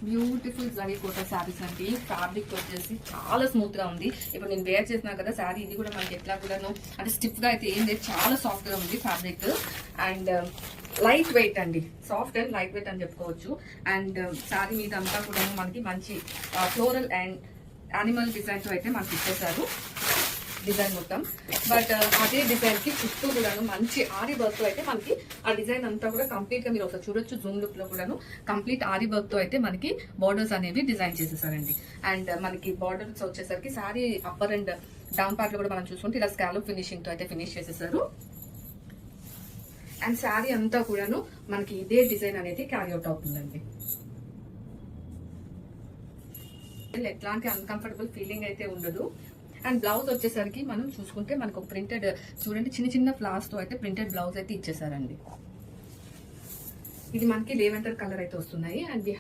Beautiful zari quota saris అండి. Fabric వచ్చేసి చాలా స్మూత్ గా ఉంది. ఇప్పుడు నేను వేర్ చేసినా కదా శారీ, ఇది కూడా మనకి ఎట్లా కూడాను అంటే స్టిఫ్ గా అయితే ఏం లేదు, చాలా సాఫ్ట్ గా ఉంది ఫ్యాబ్రిక్. అండ్ లైట్ వెయిట్ అండి, సాఫ్ట్ అండ్ లైట్ వెయిట్ అని చెప్పుకోవచ్చు. అండ్ శారీ మీద అంతా కూడా మనకి మంచి ఫ్లోరల్ అండ్ యానిమల్ డిజైన్ తో అయితే మనకి ఇచ్చేసారు డిజైన్ మొత్తం. బట్ అదే డిజైన్ కి చుట్టూ కూడాను మంచి ఆరి వర్క్ తో అయితే మనకి ఆ డిజైన్ అంతా కూడా కంప్లీట్ గా మీరు ఒకసారి చూడొచ్చు. జూమ్ లుక్ లో కూడాను కంప్లీట్ ఆరి వర్క్ తో అయితే మనకి బార్డర్స్ అనేవి డిజైన్ చేసేసారండి. అండ్ మనకి బార్డర్స్ వచ్చేసరికి sari upper and down part లో కూడా మనం చూసుకుంటే ఇలా స్కాలప్ ఫినిషింగ్ తో అయితే ఫినిష్ చేసేసారు. అండ్ శారీ అంతా కూడాను మనకి ఇదే డిజైన్ అనేది క్యారీ అవుట్ అవుతుందండి. ఎట్లాంటి అన్కంఫర్టబుల్ ఫీలింగ్ అయితే ఉండదు. అండ్ బ్లౌజ్ వచ్చేసరికి మనం చూసుకుంటే మనకు ప్రింటెడ్ చూడండి, చిన్న చిన్న ఫ్లవర్స్ తో అయితే ప్రింటెడ్ బ్లౌజ్ అయితే ఇచ్చేసారండి. ఇది మనకి లేవెండర్ కలర్ అయితే వస్తున్నాయి. And we